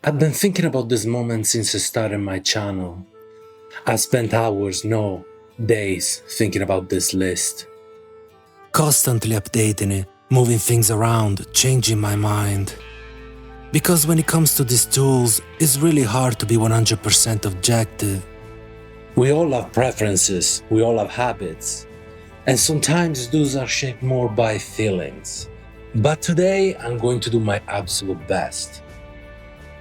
I've been thinking about this moment since I started my channel. I spent hours, no, days, thinking about this list. Constantly updating it, moving things around, changing my mind. Because when it comes to these tools, it's really hard to be 100% objective. We all have preferences, we all have habits, and sometimes those are shaped more by feelings. But today, I'm going to do my absolute best.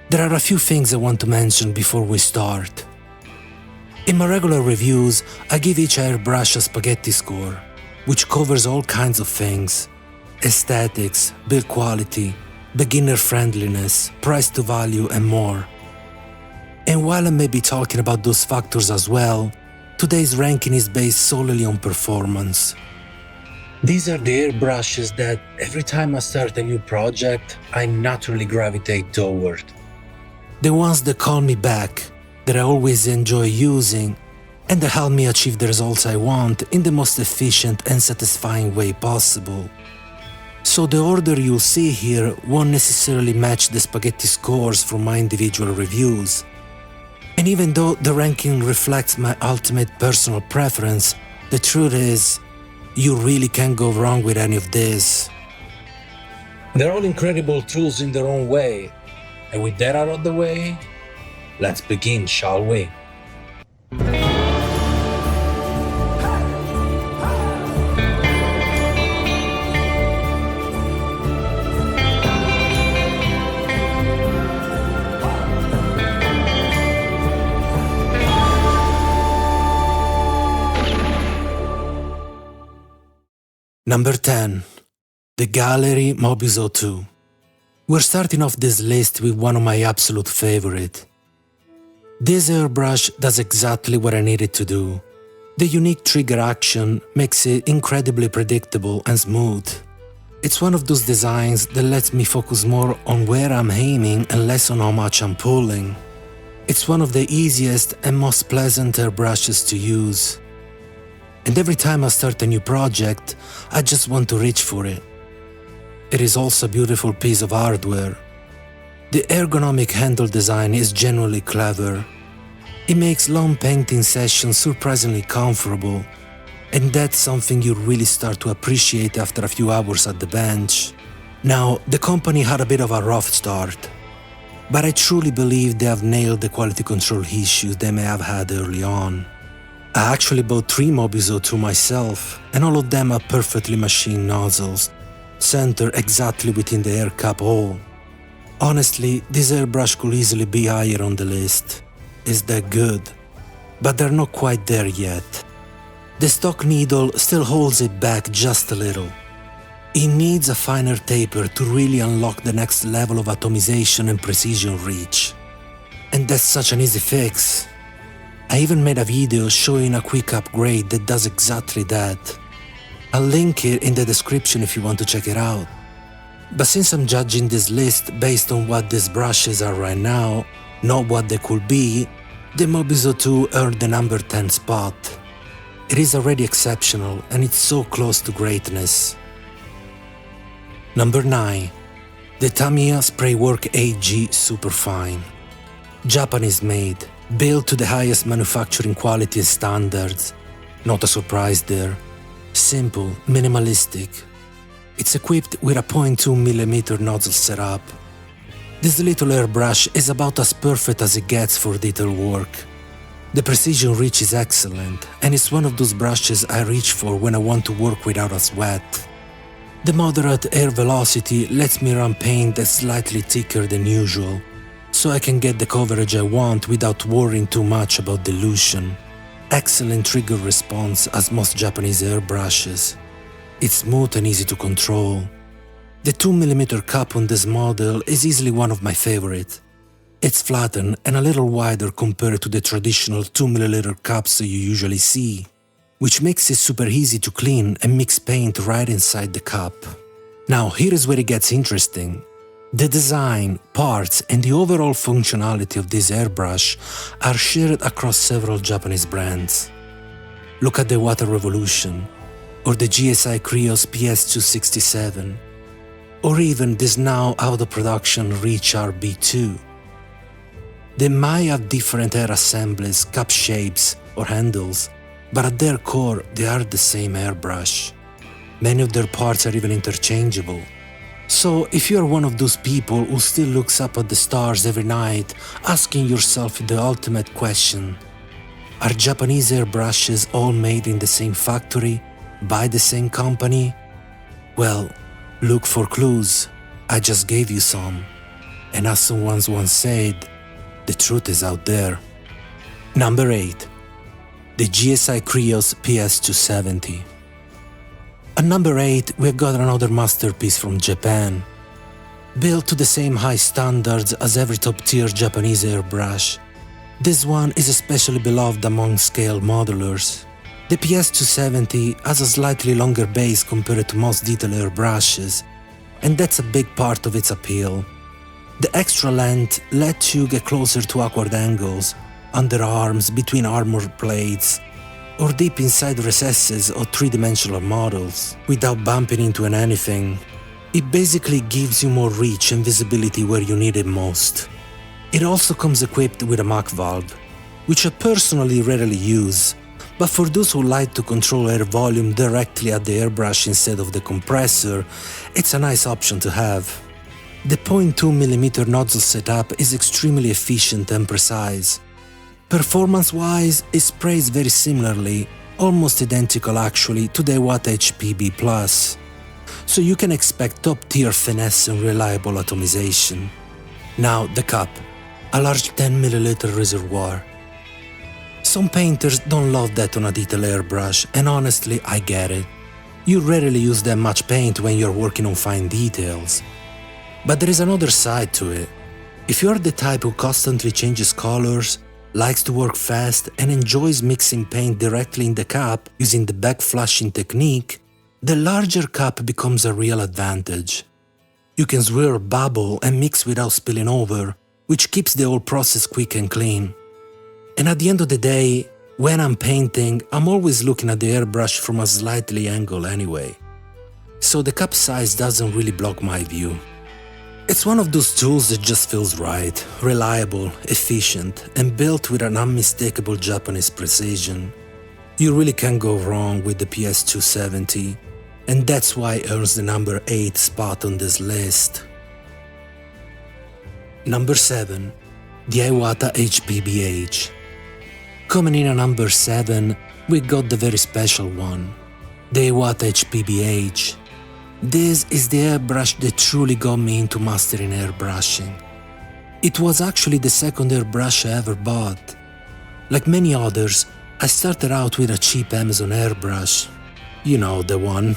There are a few things I want to mention before we start. In my regular reviews, I give each airbrush a spaghetti score, which covers all kinds of things: aesthetics, build quality, beginner friendliness, price to value, and more. And while I may be talking about those factors as well, today's ranking is based solely on performance. These are the airbrushes that every time I start a new project, I naturally gravitate toward. The ones that call me back, that I always enjoy using, and that help me achieve the results I want in the most efficient and satisfying way possible. So the order you'll see here won't necessarily match the spaghetti scores from my individual reviews. And even though the ranking reflects my ultimate personal preference, the truth is, you really can't go wrong with any of this. They're all incredible tools in their own way. And with that out of the way, let's begin, shall we? Number 10. The Gaahleri Mobius 02. We're starting off this list with one of my absolute favorite. This airbrush does exactly what I need it to do. The unique trigger action makes it incredibly predictable and smooth. It's one of those designs that lets me focus more on where I'm aiming and less on how much I'm pulling. It's one of the easiest and most pleasant airbrushes to use. And every time I start a new project, I just want to reach for it. It is also a beautiful piece of hardware. The ergonomic handle design is genuinely clever. It makes long painting sessions surprisingly comfortable, and that's something you really start to appreciate after a few hours at the bench. Now, the company had a bit of a rough start, but I truly believe they have nailed the quality control issues they may have had early on. I actually bought 3 Mobius 02 myself, and all of them are perfectly machined nozzles, centered exactly within the air cap hole. Honestly, this airbrush could easily be higher on the list. It's that good. But they're not quite there yet. The stock needle still holds it back just a little. It needs a finer taper to really unlock the next level of atomization and precision reach. And that's such an easy fix. I even made a video showing a quick upgrade that does exactly that. I'll link it in the description if you want to check it out. But since I'm judging this list based on what these brushes are right now, not what they could be, the Mobius 02 earned the number 10 spot. It is already exceptional and it's so close to greatness. Number 9. The Tamiya Spraywork AG Superfine. Japanese made, built to the highest manufacturing quality standards. Not a surprise there. Simple, minimalistic. It's equipped with a 0.2mm nozzle setup. This little airbrush is about as perfect as it gets for detail work. The precision reach is excellent, and it's one of those brushes I reach for when I want to work without a sweat. The moderate air velocity lets me run paint that's slightly thicker than usual, so I can get the coverage I want without worrying too much about dilution. Excellent trigger response as most Japanese airbrushes. It's smooth and easy to control. The 2mm cup on this model is easily one of my favorite. It's flattened and a little wider compared to the traditional 2ml cups you usually see, which makes it super easy to clean and mix paint right inside the cup. Now here is where it gets interesting. The design, parts, and the overall functionality of this airbrush are shared across several Japanese brands. Look at the Iwata Revolution, or the GSI Creos PS-270, or even this now out of production RichRB2. They might have different air assemblies, cap shapes, or handles, but at their core, they are the same airbrush. Many of their parts are even interchangeable. So, if you are one of those people who still looks up at the stars every night, asking yourself the ultimate question, are Japanese airbrushes all made in the same factory, by the same company? Well, look for clues. I just gave you some. And as someone once said, the truth is out there. Number 8. The GSI Creos PS-270. At number 8, we've got another masterpiece from Japan. Built to the same high standards as every top-tier Japanese airbrush, this one is especially beloved among scale modelers. The PS-270 has a slightly longer base compared to most Detail Airbrushes, and that's a big part of its appeal. The extra length lets you get closer to awkward angles, under arms, between armor plates, or deep inside recesses or three-dimensional models, without bumping into anything. It basically gives you more reach and visibility where you need it most. It also comes equipped with a Mach valve, which I personally rarely use, but for those who like to control air volume directly at the airbrush instead of the compressor, it's a nice option to have. The 0.2mm nozzle setup is extremely efficient and precise. Performance-wise, it sprays very similarly, almost identical actually, to the Iwata HP-BH, so you can expect top-tier finesse and reliable atomization. Now the cup, a large 10ml reservoir. Some painters don't love that on a Detail airbrush, and honestly, I get it. You rarely use that much paint when you're working on fine details. But there is another side to it. If you're the type who constantly changes colors, likes to work fast, and enjoys mixing paint directly in the cup using the backflashing technique, the larger cup becomes a real advantage. You can swirl, bubble, and mix without spilling over, which keeps the whole process quick and clean. And at the end of the day, when I'm painting, I'm always looking at the airbrush from a slightly angle anyway. So the cup size doesn't really block my view. It's one of those tools that just feels right, reliable, efficient, and built with an unmistakable Japanese precision. You really can't go wrong with the PS-270, and that's why it earns the number 8 spot on this list. Number 7. The Iwata HP-BH. Coming in at number 7, we got the very special one, the Iwata HP-BH. This is the airbrush that truly got me into mastering airbrushing. It was actually the second airbrush I ever bought. Like many others, I started out with a cheap Amazon airbrush. You know, the one.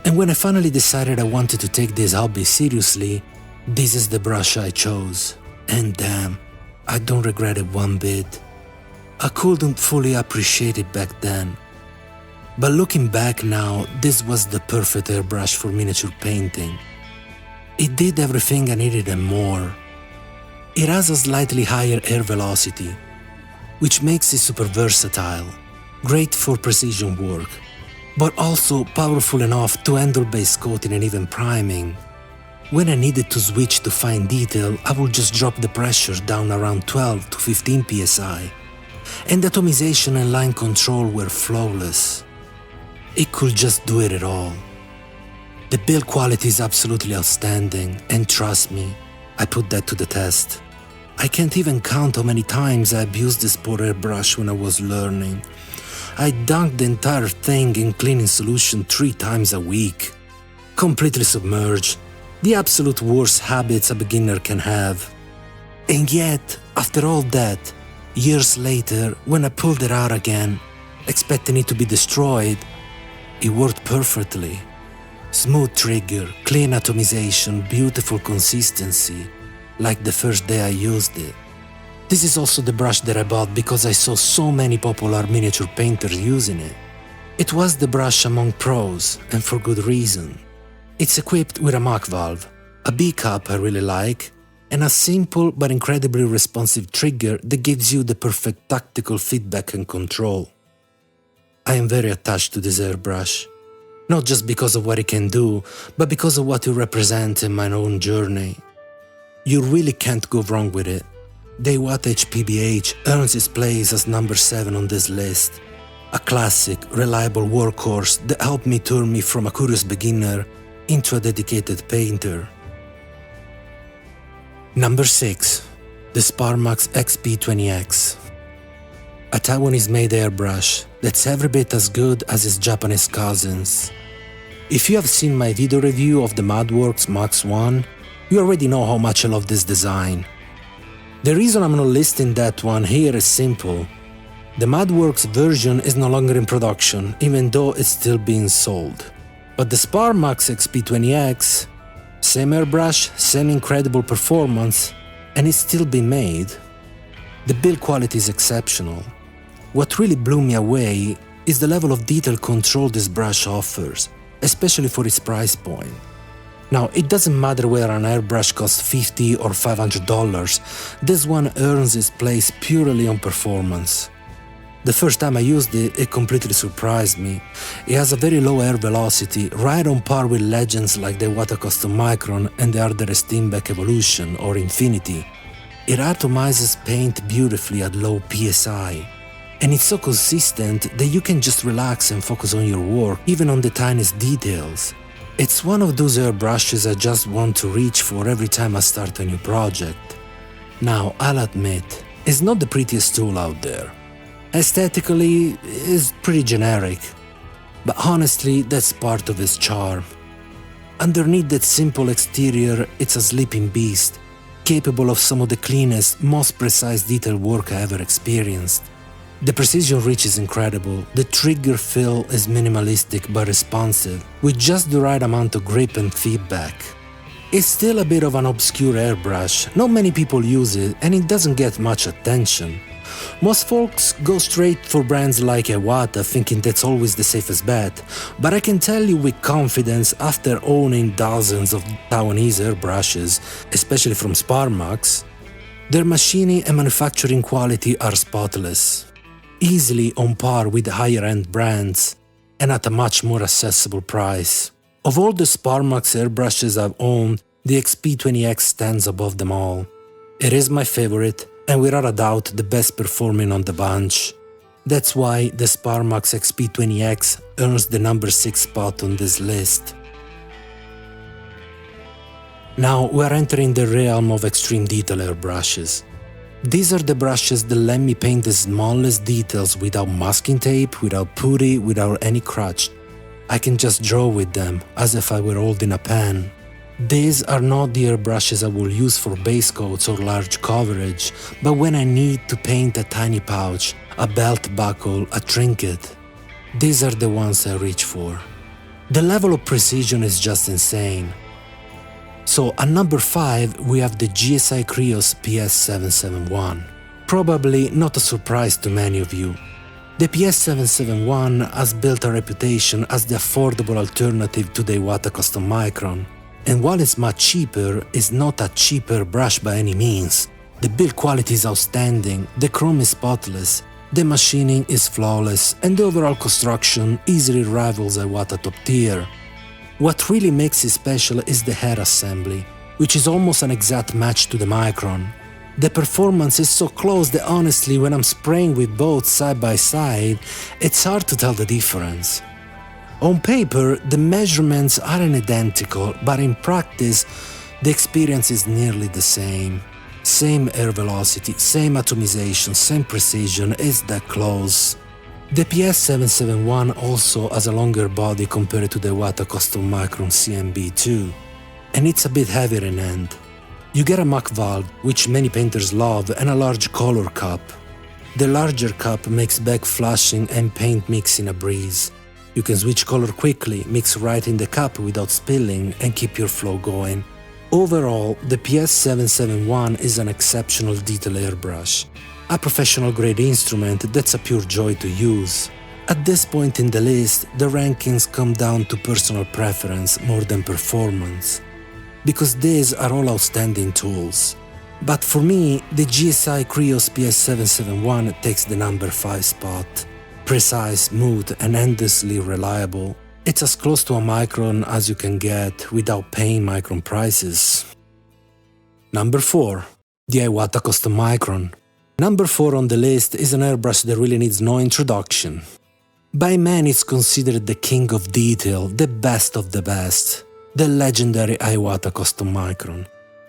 And when I finally decided I wanted to take this hobby seriously, this is the brush I chose. And damn, I don't regret it one bit. I couldn't fully appreciate it back then. But looking back now, this was the perfect airbrush for miniature painting. It did everything I needed and more. It has a slightly higher air velocity, which makes it super versatile, great for precision work, but also powerful enough to handle base coating and even priming. When I needed to switch to fine detail, I would just drop the pressure down around 12 to 15 psi, and the atomization and line control were flawless. It could just do it all. The build quality is absolutely outstanding, and trust me, I put that to the test. I can't even count how many times I abused the sport airbrush when I was learning. I dunked the entire thing in cleaning solution 3 times a week. Completely submerged, the absolute worst habits a beginner can have. And yet, after all that, years later, when I pulled it out again, expecting it to be destroyed, it worked perfectly. Smooth trigger, clean atomization, beautiful consistency, like the first day I used it. This is also the brush that I bought because I saw so many popular miniature painters using it. It was the brush among pros, and for good reason. It's equipped with a Mach valve, a B-cup I really like, and a simple but incredibly responsive trigger that gives you the perfect tactical feedback and control. I am very attached to this airbrush, not just because of what it can do, but because of what it represents in my own journey. You really can't go wrong with it. the Iwata HP-BH earns its place as number 7 on this list. A classic, reliable workhorse that helped me turn me from a curious beginner into a dedicated painter. Number 6. The Sparmax SP-20X. A Taiwanese-made airbrush that's every bit as good as its Japanese cousins. If you have seen my video review of the MudWorks Max 1, you already know how much I love this design. The reason I'm not listing that one here is simple. The MudWorks version is no longer in production, even though it's still being sold. But the Sparmax SP-20X, same airbrush, same incredible performance, and it's still being made. The build quality is exceptional. What really blew me away is the level of detail control this brush offers, especially for its price point. Now, it doesn't matter whether an airbrush costs $50 or $500, this one earns its place purely on performance. The first time I used it, it completely surprised me. It has a very low air velocity, right on par with legends like the Iwata Custom Micron and the harder Steenbeck Evolution or Infinity. It atomizes paint beautifully at low PSI. And it's so consistent that you can just relax and focus on your work, even on the tiniest details. It's one of those airbrushes I just want to reach for every time I start a new project. Now, I'll admit, it's not the prettiest tool out there. Aesthetically, it's pretty generic. But honestly, that's part of its charm. Underneath that simple exterior, it's a sleeping beast, capable of some of the cleanest, most precise detail work I ever experienced. The precision reach is incredible, the trigger feel is minimalistic but responsive, with just the right amount of grip and feedback. It's still a bit of an obscure airbrush, not many people use it and it doesn't get much attention. Most folks go straight for brands like Iwata thinking that's always the safest bet, but I can tell you with confidence after owning dozens of Taiwanese airbrushes, especially from Sparmax, their machining and manufacturing quality are spotless. Easily on par with higher-end brands, and at a much more accessible price. Of all the Sparmax airbrushes I've owned, the XP-20X stands above them all. It is my favorite, and without a doubt the best performing on the bunch. That's why the Sparmax XP-20X earns the number 6 spot on this list. Now we're entering the realm of extreme detail airbrushes. These are the brushes that let me paint the smallest details without masking tape, without putty, without any crutch. I can just draw with them, as if I were holding a pen. These are not the airbrushes I will use for base coats or large coverage, but when I need to paint a tiny pouch, a belt buckle, a trinket. These are the ones I reach for. The level of precision is just insane. So at number 5 we have the GSI Creos PS-771. Probably not a surprise to many of you. The PS-771 has built a reputation as the affordable alternative to the Iwata Custom Micron. And while it's much cheaper, it's not a cheaper brush by any means. The build quality is outstanding, the chrome is spotless, the machining is flawless, and the overall construction easily rivals Iwata top tier. What really makes it special is the head assembly, which is almost an exact match to the Micron. The performance is so close that honestly when I'm spraying with both side by side, it's hard to tell the difference. On paper, the measurements aren't identical, but in practice, the experience is nearly the same. Same air velocity, same atomization, same precision, it's that close. The PS-771 also has a longer body compared to the Iwata Custom Micron CMB2, and it's a bit heavier in end. You get a MAC valve, which many painters love, and a large color cup. The larger cup makes back flushing and paint mixing a breeze. You can switch color quickly, mix right in the cup without spilling, and keep your flow going. Overall, the PS-771 is an exceptional detail airbrush. A professional grade instrument that's a pure joy to use. At this point in the list, the rankings come down to personal preference more than performance, because these are all outstanding tools. But for me, the GSI Creos PS-771 takes the number 5 spot. Precise, smooth, and endlessly reliable. It's as close to a Micron as you can get without paying Micron prices. Number 4. the Iwata Custom Micron. Number 4 on the list is an airbrush that really needs no introduction. By many it's considered the king of detail, the best of the best, the legendary Iwata Custom Micron.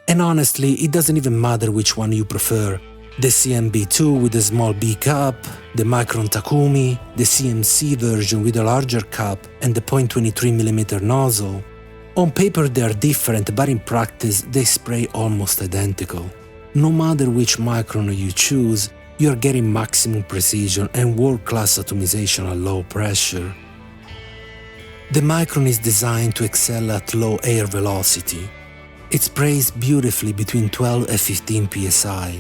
And honestly, it doesn't even matter which one you prefer. The CMB2 with a small B cup, the Micron Takumi, the CMC version with a larger cup and the 0.23mm nozzle. On paper they are different, but in practice they spray almost identical. No matter which Micron you choose, you are getting maximum precision and world-class atomization at low pressure. The Micron is designed to excel at low air velocity. It sprays beautifully between 12 and 15 psi,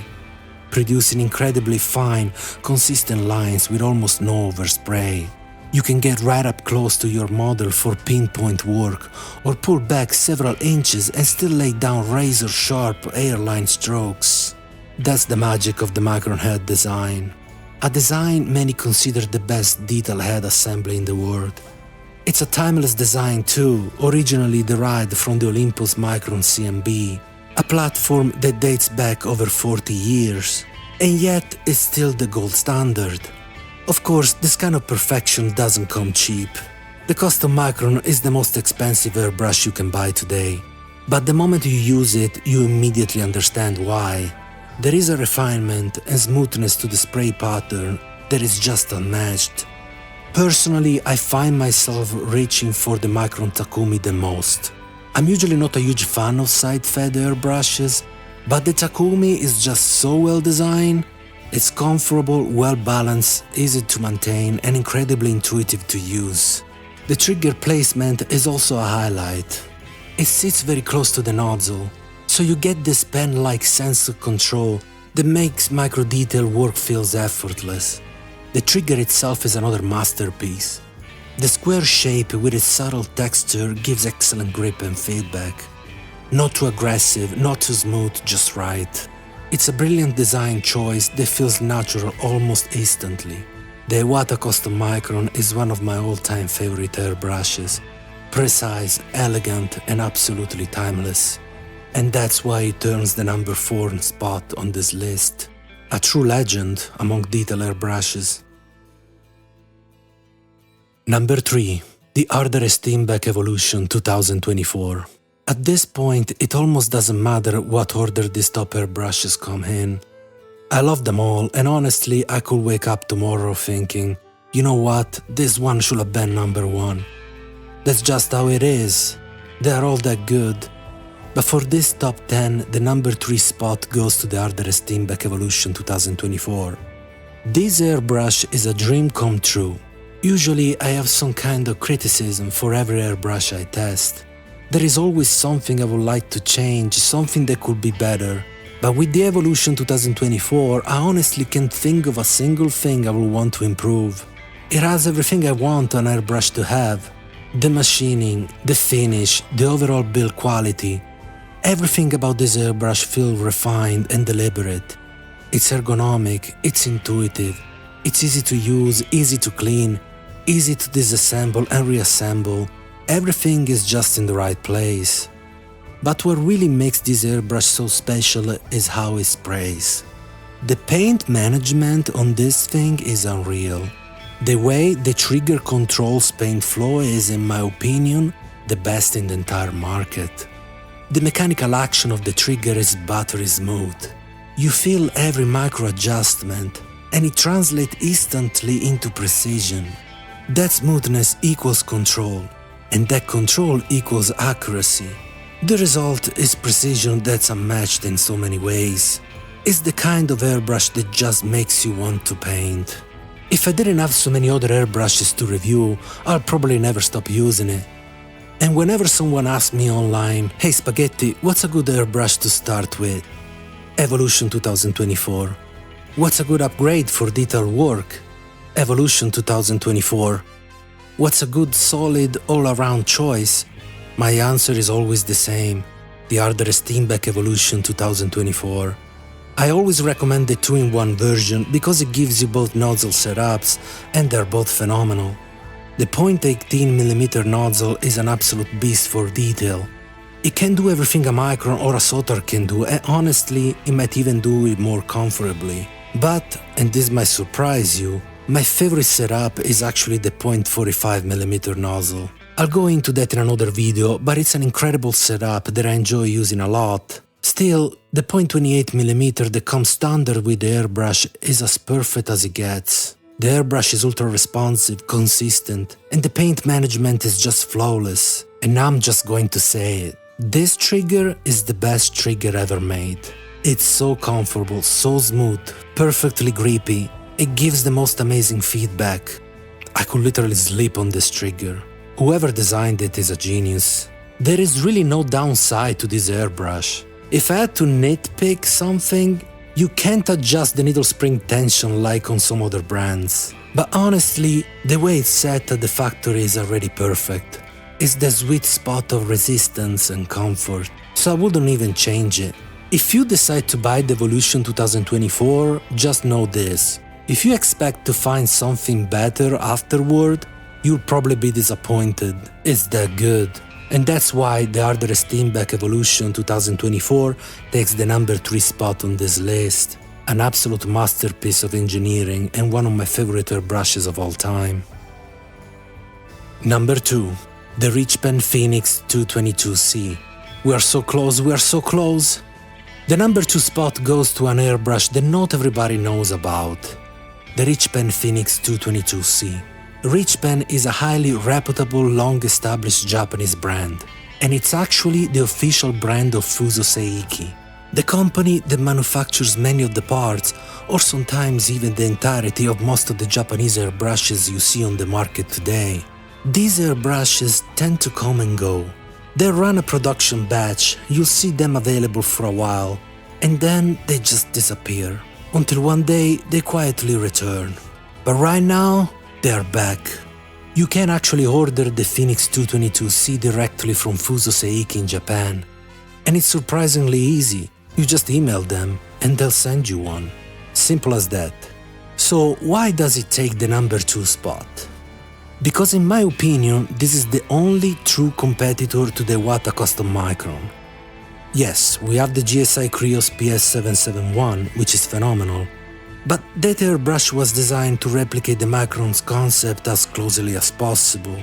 producing incredibly fine, consistent lines with almost no overspray. You can get right up close to your model for pinpoint work, or pull back several inches and still lay down razor-sharp airline strokes. That's the magic of the Micron head design. A design many consider the best detail head assembly in the world. It's a timeless design too, originally derived from the Olympus Micron CMB, a platform that dates back over 40 years, and yet is still the gold standard. Of course, this kind of perfection doesn't come cheap. The Custom Micron is the most expensive airbrush you can buy today, but the moment you use it, you immediately understand why. There is a refinement and smoothness to the spray pattern that is just unmatched. Personally, I find myself reaching for the Micron Takumi the most. I'm usually not a huge fan of side-fed airbrushes, but the Takumi is just so well designed. It's comfortable, well balanced, easy to maintain, and incredibly intuitive to use. The trigger placement is also a highlight. It sits very close to the nozzle, so you get this pen-like sense of control that makes micro detail work feels effortless. The trigger itself is another masterpiece. The square shape with its subtle texture gives excellent grip and feedback. Not too aggressive, not too smooth, just right. It's a brilliant design choice that feels natural almost instantly. The Iwata Custom Micron is one of my all-time favorite airbrushes. Precise, elegant, and absolutely timeless. And that's why it earns the number 4 spot on this list. A true legend among detail airbrushes. Number 3. The Steenbeck Evolution 2024. At this point, it almost doesn't matter what order these top airbrushes come in. I love them all, and honestly, I could wake up tomorrow thinking, you know what, this one should have been number 1. That's just how it is. They are all that good. But for this top 10, the number 3 spot goes to the Steenbeck Evolution 2024. This airbrush is a dream come true. Usually I have some kind of criticism for every airbrush I test. There is always something I would like to change, something that could be better. But with the Evolution 2024, I honestly can't think of a single thing I would want to improve. It has everything I want an airbrush to have. The machining, the finish, the overall build quality. Everything about this airbrush feels refined and deliberate. It's ergonomic, it's intuitive, it's easy to use, easy to clean, easy to disassemble and reassemble. Everything is just in the right place. But what really makes this airbrush so special is how it sprays. The paint management on this thing is unreal. The way the trigger controls paint flow is, in my opinion, the best in the entire market. The mechanical action of the trigger is buttery smooth. You feel every micro adjustment, and it translates instantly into precision. That smoothness equals control, and that control equals accuracy. The result is precision that's unmatched in so many ways. It's the kind of airbrush that just makes you want to paint. If I didn't have so many other airbrushes to review, I'll probably never stop using it. And whenever someone asks me online, "Hey Spaghetti, what's a good airbrush to start with?" Evolution 2024. What's a good upgrade for detail work? Evolution 2024. What's a good solid all-around choice? My answer is always the same, the Steenbeck Evolution 2024. I always recommend the 2-in-1 version because it gives you both nozzle setups and they're both phenomenal. The 0.18mm nozzle is an absolute beast for detail. It can do everything a Micron or a Sotar can do, and honestly, it might even do it more comfortably. But, and this might surprise you, my favorite setup is actually the .45mm nozzle. I'll go into that in another video, but it's an incredible setup that I enjoy using a lot. Still, the .28mm that comes standard with the airbrush is as perfect as it gets. The airbrush is ultra responsive, consistent, and the paint management is just flawless. And I'm just going to say it. This trigger is the best trigger ever made. It's so comfortable, so smooth, perfectly grippy. It gives the most amazing feedback. I could literally sleep on this trigger. Whoever designed it is a genius. There is really no downside to this airbrush. If I had to nitpick something, you can't adjust the needle spring tension like on some other brands. But honestly, the way it's set at the factory is already perfect. It's the sweet spot of resistance and comfort, so I wouldn't even change it. If you decide to buy the Evolution 2024, just know this. If you expect to find something better afterward, you'll probably be disappointed. It's that good. And that's why the harder Steenbeck Evolution 2024 takes the number 3 spot on this list. An absolute masterpiece of engineering and one of my favorite airbrushes of all time. Number 2. The RichPen Phoenix 222C. We are so close, we are so close! The number 2 spot goes to an airbrush that not everybody knows about. The RichPen Phoenix 222C. RichPen is a highly reputable, long-established Japanese brand, and it's actually the official brand of Fuso Seiki, the company that manufactures many of the parts, or sometimes even the entirety of most of the Japanese airbrushes you see on the market today. These airbrushes tend to come and go. They run a production batch, you'll see them available for a while, and then they just disappear, until one day they quietly return. But right now, they are back. You can actually order the Phoenix 222C directly from Fuso Seiki in Japan. And it's surprisingly easy. You just email them and they'll send you one. Simple as that. So why does it take the number 2 spot? Because in my opinion, this is the only true competitor to the Iwata Custom Micron. Yes, we have the GSI Creos PS-771, which is phenomenal. But that airbrush was designed to replicate the Micron's concept as closely as possible.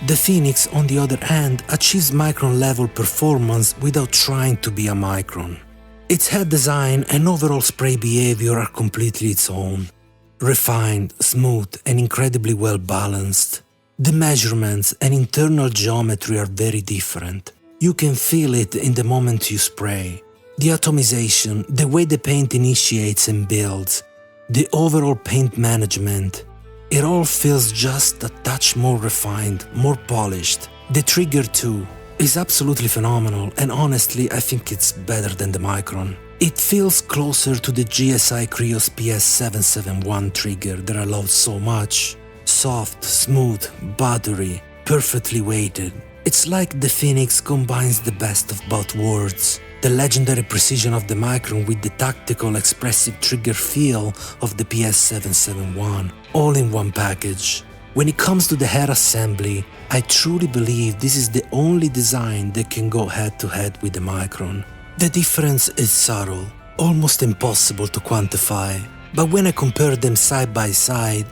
The Phoenix, on the other hand, achieves Micron-level performance without trying to be a Micron. Its head design and overall spray behavior are completely its own. Refined, smooth, and incredibly well balanced. The measurements and internal geometry are very different. You can feel it in the moment you spray. The atomization, the way the paint initiates and builds, the overall paint management, it all feels just a touch more refined, more polished. The trigger too is absolutely phenomenal, and honestly I think it's better than the Micron. It feels closer to the GSI Creos PS-771 trigger that I love so much. Soft, smooth, buttery, perfectly weighted. It's like the Phoenix combines the best of both worlds. The legendary precision of the Micron with the tactical, expressive trigger feel of the PS-771, all in one package. When it comes to the head assembly, I truly believe this is the only design that can go head-to-head with the Micron. The difference is subtle, almost impossible to quantify, but when I compare them side by side,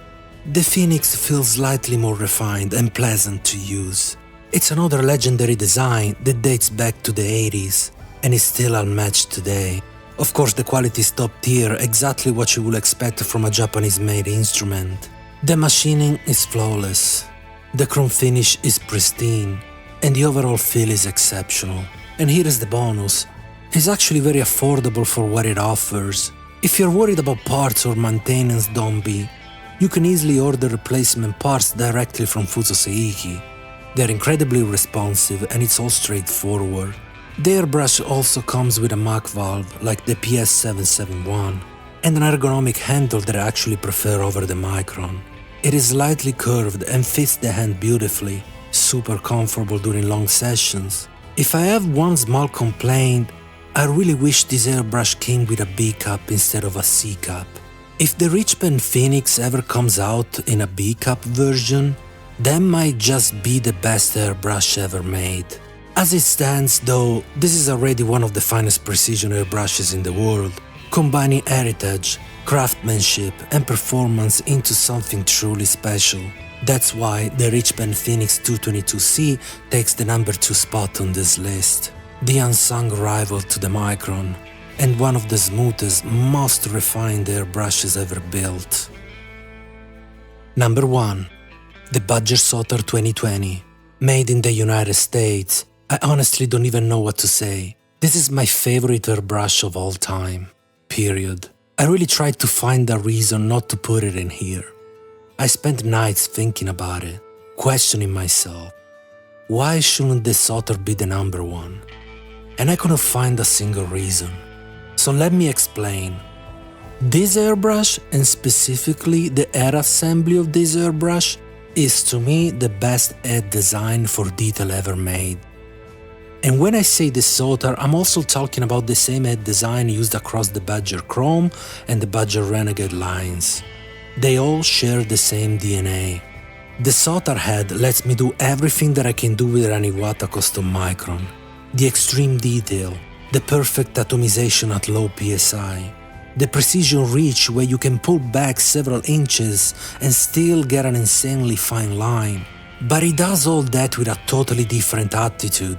the Phoenix feels slightly more refined and pleasant to use. It's another legendary design that dates back to the 80s. And is still unmatched today. Of course, the quality is top tier, exactly what you would expect from a Japanese-made instrument. The machining is flawless, the chrome finish is pristine, and the overall feel is exceptional. And here is the bonus. It's actually very affordable for what it offers. If you're worried about parts or maintenance, don't be. You can easily order replacement parts directly from Fuso Seiki. They're incredibly responsive and it's all straightforward. The airbrush also comes with a Mach valve like the PS-771 and an ergonomic handle that I actually prefer over the Micron. It is slightly curved and fits the hand beautifully, super comfortable during long sessions. If I have one small complaint, I really wish this airbrush came with a B cup instead of a C cup. If the RichPen Phoenix ever comes out in a B cup version, that might just be the best airbrush ever made. As it stands though, this is already one of the finest precision airbrushes in the world, combining heritage, craftsmanship and performance into something truly special. That's why the RichPen Phoenix 222C takes the number 2 spot on this list, the unsung rival to the Micron, and one of the smoothest, most refined airbrushes ever built. Number 1. The Badger Sotar 2020. Made in the United States, I honestly don't even know what to say. This is my favorite airbrush of all time. Period. I really tried to find a reason not to put it in here. I spent nights thinking about it, questioning myself. Why shouldn't the Sotar be the number 1? And I couldn't find a single reason. So let me explain. This airbrush, and specifically the head assembly of this airbrush, is to me the best head design for detail ever made. And when I say the Sotar, I'm also talking about the same head design used across the Badger Chrome and the Badger Renegade lines. They all share the same DNA. The Sotar head lets me do everything that I can do with an Iwata custom Micron. The extreme detail, the perfect atomization at low PSI, the precision reach where you can pull back several inches and still get an insanely fine line. But it does all that with a totally different attitude.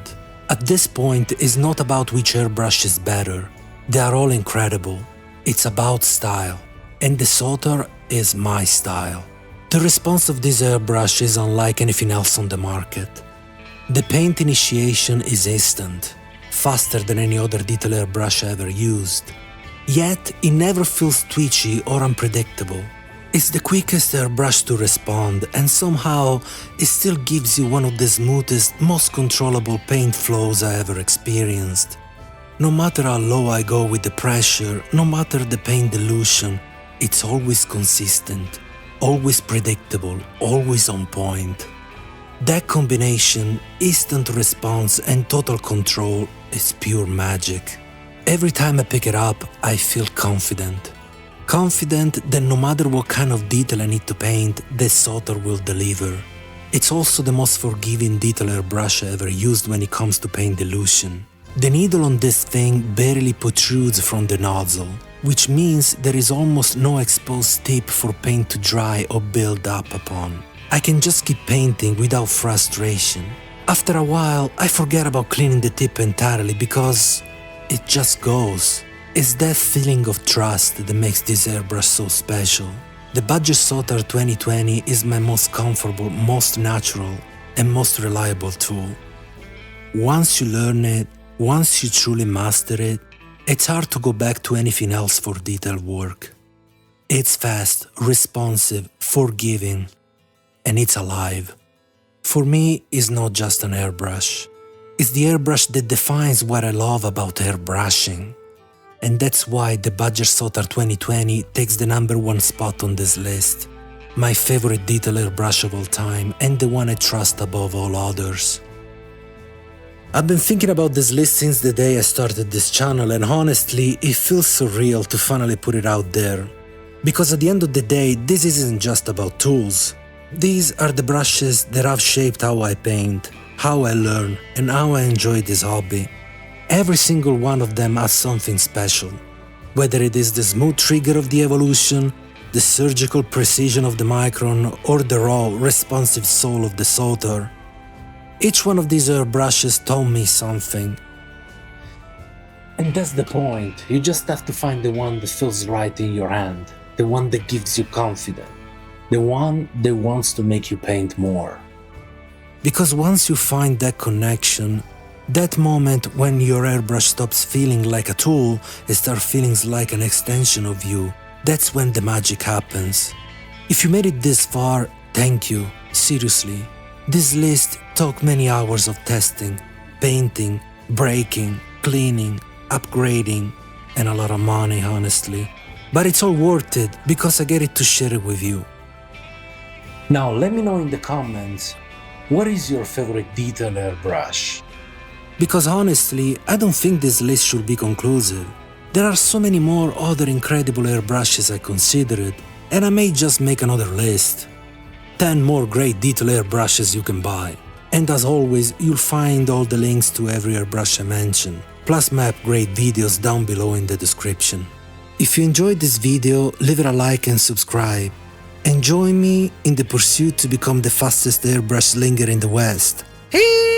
At this point, it's not about which airbrush is better. They are all incredible. It's about style. And the Sotar is my style. The response of this airbrush is unlike anything else on the market. The paint initiation is instant, faster than any other detail airbrush I ever used. Yet, it never feels twitchy or unpredictable. It's the quickest airbrush to respond, and somehow it still gives you one of the smoothest, most controllable paint flows I ever experienced. No matter how low I go with the pressure, no matter the paint dilution, it's always consistent, always predictable, always on point. That combination, instant response and total control, is pure magic. Every time I pick it up, I feel confident. Confident that no matter what kind of detail I need to paint, the Sotar will deliver. It's also the most forgiving detail airbrush I ever used when it comes to paint dilution. The needle on this thing barely protrudes from the nozzle, which means there is almost no exposed tip for paint to dry or build up upon. I can just keep painting without frustration. After a while, I forget about cleaning the tip entirely because it just goes. It's that feeling of trust that makes this airbrush so special. The Badger Sotar 2020 is my most comfortable, most natural, and most reliable tool. Once you learn it, once you truly master it, it's hard to go back to anything else for detail work. It's fast, responsive, forgiving, and it's alive. For me, it's not just an airbrush. It's the airbrush that defines what I love about airbrushing. And that's why the Badger Sotar 2020 takes the number 1 spot on this list. My favorite detail airbrush of all time and the one I trust above all others. I've been thinking about this list since the day I started this channel, and honestly, it feels surreal to finally put it out there. Because at the end of the day, this isn't just about tools. These are the brushes that have shaped how I paint, how I learn, and how I enjoy this hobby. Every single one of them has something special. Whether it is the smooth trigger of the Evolution, the surgical precision of the Micron, or the raw, responsive soul of the Sotar. Each one of these airbrushes taught me something. And that's the point, you just have to find the one that feels right in your hand, the one that gives you confidence, the one that wants to make you paint more. Because once you find that connection, that moment when your airbrush stops feeling like a tool and starts feeling like an extension of you, that's when the magic happens. If you made it this far, thank you, seriously. This list took many hours of testing, painting, breaking, cleaning, upgrading, and a lot of money, honestly. But it's all worth it because I get it to share it with you. Now let me know in the comments, what is your favorite detail airbrush? Because honestly, I don't think this list should be conclusive. There are so many more other incredible airbrushes I considered, and I may just make another list. 10 more great detail airbrushes you can buy. And as always, you'll find all the links to every airbrush I mention, plus my upgrade videos down below in the description. If you enjoyed this video, leave it a like and subscribe, and join me in the pursuit to become the fastest airbrush slinger in the West. Hey!